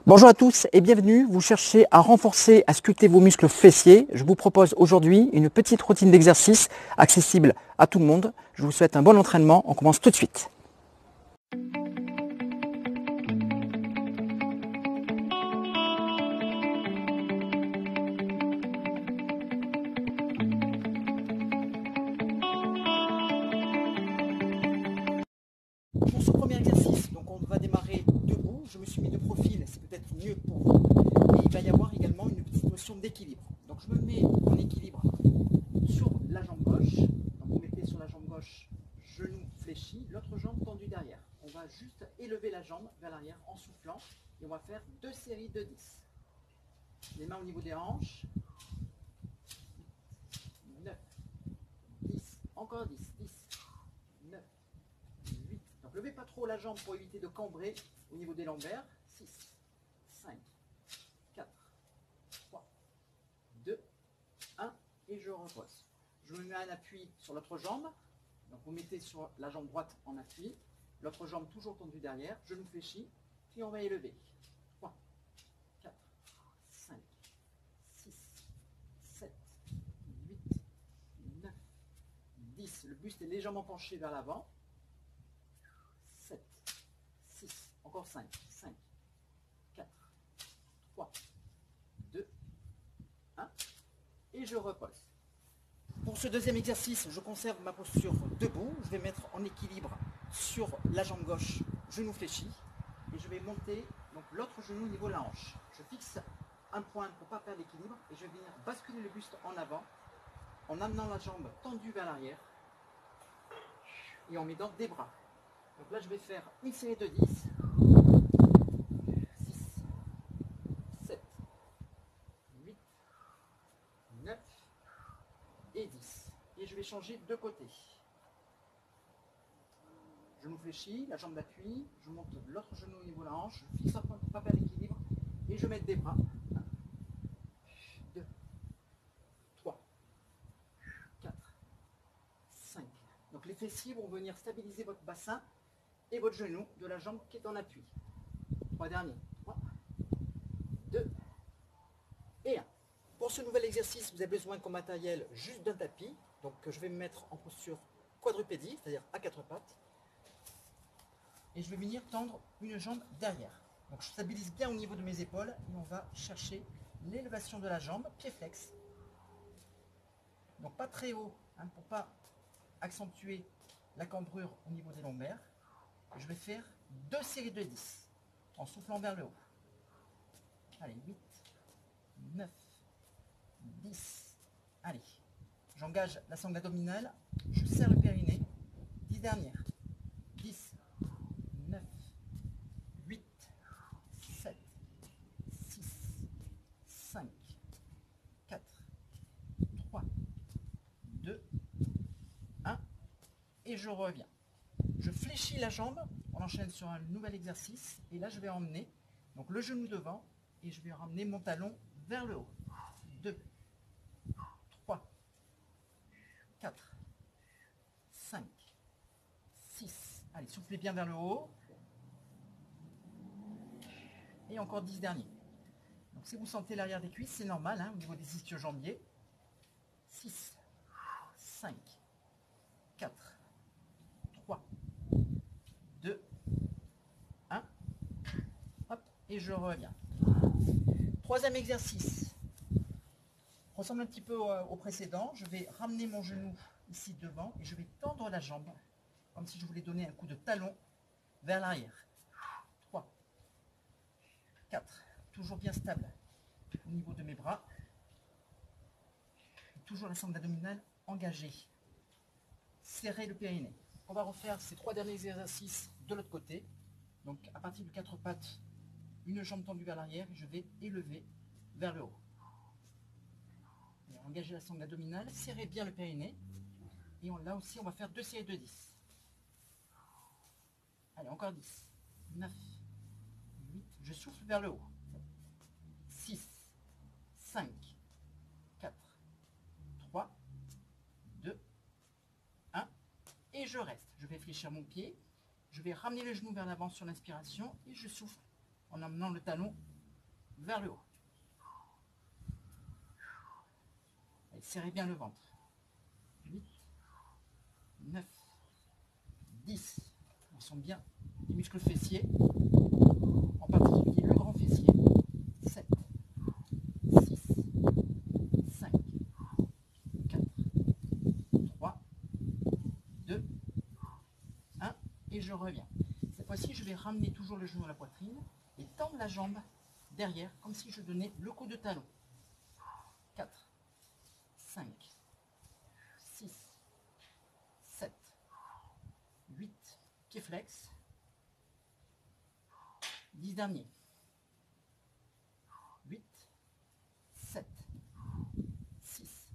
Bonjour à tous et bienvenue. Vous cherchez à renforcer, à sculpter vos muscles fessiers. Je vous propose aujourd'hui une petite routine d'exercice accessible à tout le monde. Je vous souhaite un bon entraînement. On commence tout de suite. Pour ce premier exercice, donc on va démarrer debout. Je me suis mis de profil, c'est peut-être mieux pour vous. Et il va y avoir également une petite notion d'équilibre. Donc je me mets en équilibre sur la jambe gauche. Donc vous mettez sur la jambe gauche, genou fléchi, l'autre jambe tendue derrière. On va juste élever la jambe vers l'arrière en soufflant et on va faire 2 séries de 10. Les mains au niveau des hanches. 9, 10, encore 10, 10, 9, 8. Donc levez pas trop la jambe pour éviter de cambrer au niveau des lombaires. 6, 5, 4, 3, 2, 1 et je repose. Je me mets un appui sur l'autre jambe. Donc vous mettez sur la jambe droite en appui, l'autre jambe toujours tendue derrière, genou fléchi, puis on va élever. 3, 4, 5, 6, 7, 8, 9, 10. Le buste est légèrement penché vers l'avant. 7, 6, encore 5, 5, 4, 3, 2, 1 et je repose. Pour ce deuxième exercice, je conserve ma posture debout. Je vais mettre en équilibre sur la jambe gauche, genou fléchi. Et je vais monter l'autre genou au niveau de la hanche. Je fixe un point pour ne pas perdre l'équilibre. Et je vais venir basculer le buste en avant en amenant la jambe tendue vers l'arrière. Et en mettant des bras. Donc là, je vais faire une série de 10. 6, 7, 8, 9 et 10. Et je vais changer de côté. Genou fléchi, la jambe d'appui, je monte l'autre genou au niveau de la hanche, je fixe un point pour ne pas perdre l'équilibre et je mets des bras. 1, 2, 3, 4, 5. Donc les fessiers vont venir stabiliser votre bassin et votre genou de la jambe qui est en appui. 3 derniers. 3, 2 et 1. Pour ce nouvel exercice, vous avez besoin comme matériel juste d'un tapis. Donc je vais me mettre en posture quadrupédie, c'est-à-dire à 4 pattes. Et je vais venir tendre une jambe derrière. Donc je stabilise bien au niveau de mes épaules et on va chercher l'élévation de la jambe, pied flex. Donc pas très haut pour ne pas accentuer la cambrure au niveau des lombaires. Je vais faire 2 séries de 10 en soufflant vers le haut. Allez, 8, 9, 10. Allez, j'engage la sangle abdominale, je serre le périnée. 10 dernières. 10, 9, 8, 7, 6, 5, 4, 3, 2, 1 et je reviens. Je fléchis la jambe, on enchaîne sur un nouvel exercice et là je vais emmener donc le genou devant et je vais ramener mon talon vers le haut. 2, 3, 4, 5, 6. Allez, soufflez bien vers le haut. Et encore 10 derniers. Donc si vous sentez l'arrière des cuisses, c'est normal au niveau des ischio-jambiers. 6, 5, 4, 3, 2, 1. Hop, et je reviens. Troisième exercice. Ressemble un petit peu au précédent. Je vais ramener mon genou ici devant et je vais tendre la jambe comme si je voulais donner un coup de talon vers l'arrière. 3, 4, toujours bien stable au niveau de mes bras. Toujours la sangle abdominale engagée. Serrez le périnée. On va refaire ces 3 derniers exercices de l'autre côté. Donc à partir de 4 pattes, une jambe tendue vers l'arrière et je vais élever vers le haut. Engagez la sangle abdominale, serrez bien le périnée. Et là aussi, on va faire 2 séries de 10. Allez, encore 10. 9, 8, je souffle vers le haut. 6, 5, 4, 3, 2, 1. Et je reste. Je vais fléchir mon pied. Je vais ramener le genou vers l'avant sur l'inspiration et je souffle en amenant le talon vers le haut. Allez, serrez bien le ventre. 8, 9, 10. On sent bien les muscles fessiers, en particulier le grand fessier. 7, 6, 5, 4, 3, 2, 1, et je reviens. Cette fois-ci, je vais ramener toujours le genou à la poitrine et tendre la jambe derrière, comme si je donnais le coup de talon. 4, 5, 6, 7, 8, pied flex. 10 derniers. 8, 7, 6,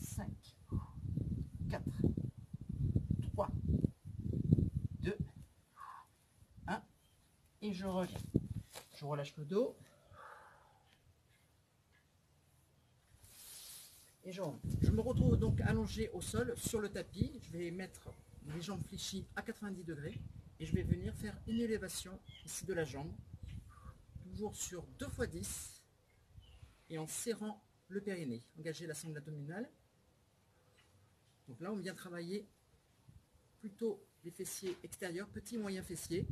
5, 4, 3, 2, 1, et je reviens. Je relâche le dos. Et je remonte. Je me retrouve donc allongé au sol sur le tapis. Je vais mettre les jambes fléchies à 90 degrés et je vais venir faire une élévation ici de la jambe, toujours sur 2 x 10 et en serrant le périnée. Engagez la sangle abdominale. Donc là, on vient travailler plutôt les fessiers extérieurs, petits, moyens fessiers.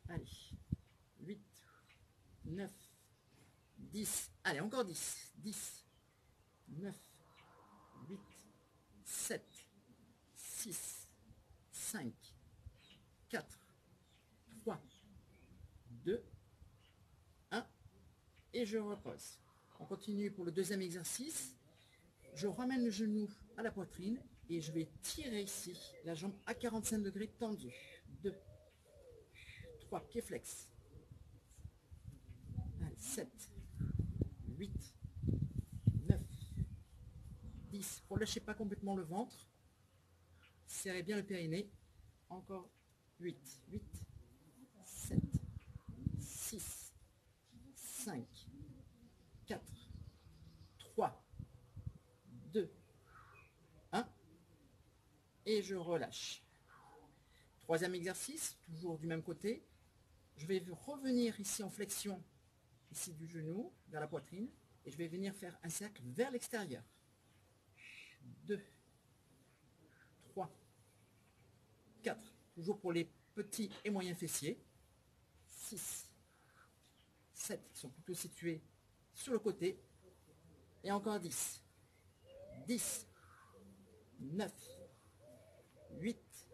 Allez, 8, 9, 10. Allez, encore 10, 10. 9, 8, 7, 6, 5, 4, 3, 2, 1, et je repose. On continue pour le deuxième exercice. Je ramène le genou à la poitrine et je vais tirer ici la jambe à 45 degrés tendue. 2, 3, pied flex. Allez, 7, 8, 9, 10. Relâchez pas complètement le ventre. Serrez bien le périnée. Encore 8, 8, 7, 6, 5, 4, 3, 2, 1. Et je relâche. Troisième exercice, toujours du même côté. Je vais revenir ici en flexion, ici du genou, vers la poitrine. Et je vais venir faire un cercle vers l'extérieur. 2, 3, 4, toujours pour les petits et moyens fessiers. 6, 7, qui sont plutôt situés sur le côté. Et encore 10, 10, 9, 8,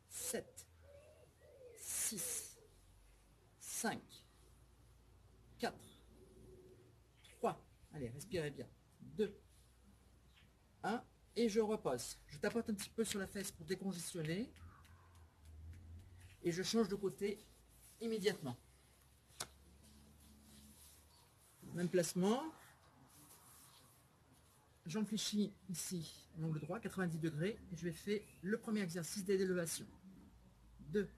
7, 6, 5, 4, 3, allez, respirez bien, 2, 1, et je repose. Je tapote un petit peu sur la fesse pour décongestionner. Et je change de côté immédiatement. Même placement. Jambes fléchies ici, à l'angle droit, 90 degrés. Et je vais faire le premier exercice d'élévation. 2,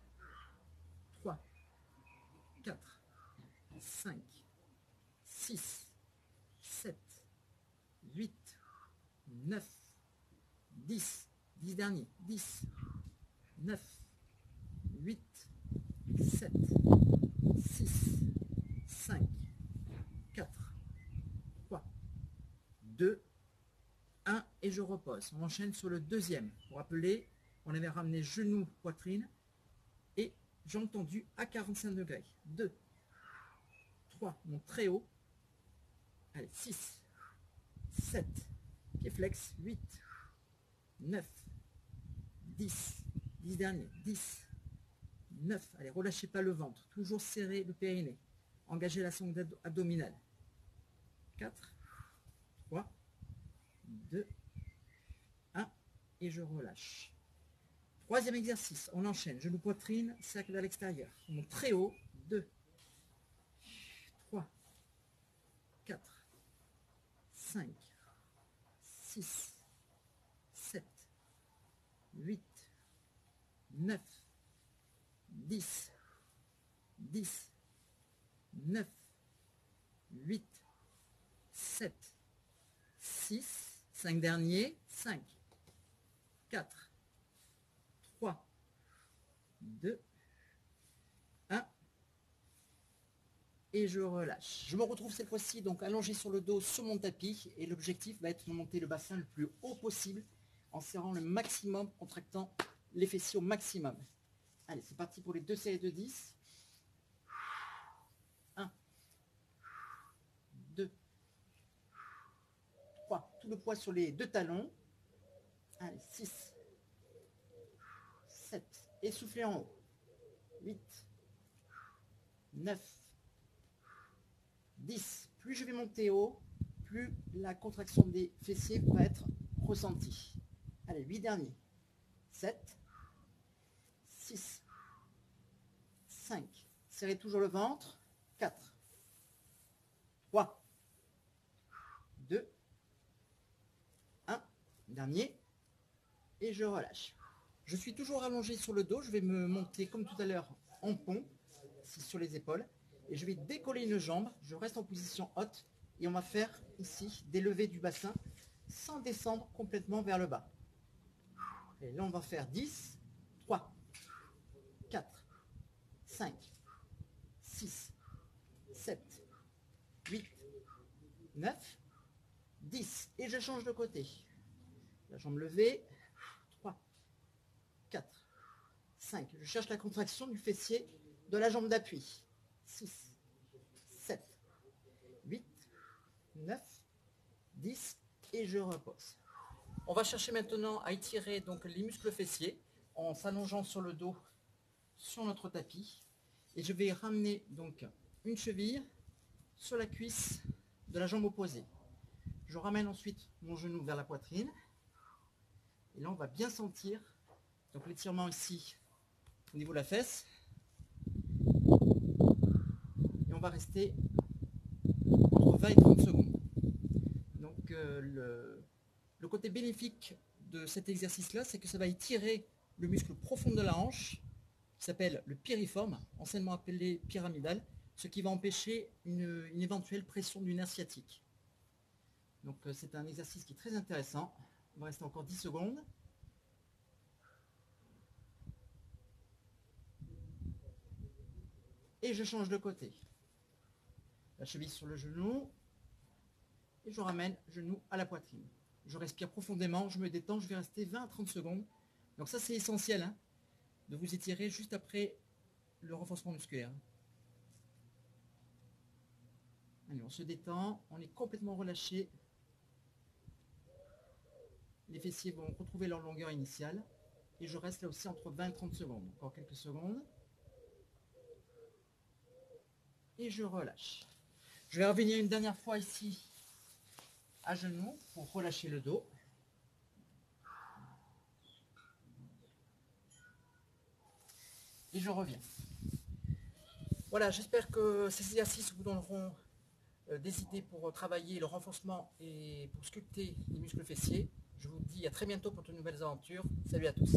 3, 4, 5, 6, 7, 8, 9, 10. 10 derniers. 10, 9, 8, 7, 6, 5, 4, 3, 2, 1, et je repose. On enchaîne sur le deuxième. Pour rappeler, on avait ramené genou, poitrine et jambes tendues à 45 degrés. 2, 3, monte très haut. Allez, 6, 7, pied flex, 8, 9, 10, 10 derniers, 10, 9, allez, relâchez pas le ventre, toujours serrez le périnée, engagez la sangle abdominale. 4, 3, 2, 1, et je relâche. Troisième exercice, on enchaîne, genou poitrine, cercle vers l'extérieur, on monte très haut, 2, 3, 4, 5, 6, 7, 8, 9, 10, 10, 9, 8, 7, 6, 5 derniers, 5, 4, 3, 2, 1, et je relâche. Je me retrouve cette fois-ci donc allongé sur le dos sur mon tapis et l'objectif va être de monter le bassin le plus haut possible en serrant le maximum, contractant les fessiers au maximum. Allez, c'est parti pour les 2 séries de 10. 1, 2, 3. Tout le poids sur les 2 talons. Allez, 6, 7. Et soufflez en haut. 8, 9, 10. Plus je vais monter haut, plus la contraction des fessiers va être ressentie. Allez, 8 derniers. 7, 6, 5. Serrez toujours le ventre. 4, 3, 2, 1. Dernier. Et je relâche. Je suis toujours allongé sur le dos. Je vais me monter comme tout à l'heure en pont, ici sur les épaules. Et je vais décoller une jambe. Je reste en position haute. Et on va faire ici des levées du bassin sans descendre complètement vers le bas. Et là, on va faire 10, 3, 4, 5, 6, 7, 8, 9, 10. Et je change de côté. La jambe levée. 3, 4, 5. Je cherche la contraction du fessier de la jambe d'appui. 6, 7, 8, 9, 10. Et je repose. On va chercher maintenant à étirer donc les muscles fessiers en s'allongeant sur le dos sur notre tapis. Et je vais ramener donc une cheville sur la cuisse de la jambe opposée. Je ramène ensuite mon genou vers la poitrine. Et là, on va bien sentir donc l'étirement ici au niveau de la fesse. Et on va rester entre 20 et 30 secondes. Donc le côté bénéfique de cet exercice-là, c'est que ça va étirer le muscle profond de la hanche, qui s'appelle le piriforme, anciennement appelé pyramidal, ce qui va empêcher une éventuelle pression du nerf sciatique. Donc c'est un exercice qui est très intéressant. On va rester encore 10 secondes. Et je change de côté. La cheville sur le genou. Et je ramène le genou à la poitrine. Je respire profondément, je me détends, je vais rester 20 à 30 secondes. Donc ça c'est essentiel, hein, de vous étirer juste après le renforcement musculaire. Allez, on se détend, on est complètement relâché. Les fessiers vont retrouver leur longueur initiale. Et je reste là aussi entre 20 et 30 secondes. Encore quelques secondes. Et je relâche. Je vais revenir une dernière fois ici à genoux pour relâcher le dos. Et je reviens. Voilà, j'espère que ces exercices vous donneront des idées pour travailler le renforcement et pour sculpter les muscles fessiers. Je vous dis à très bientôt pour de nouvelles aventures. Salut à tous.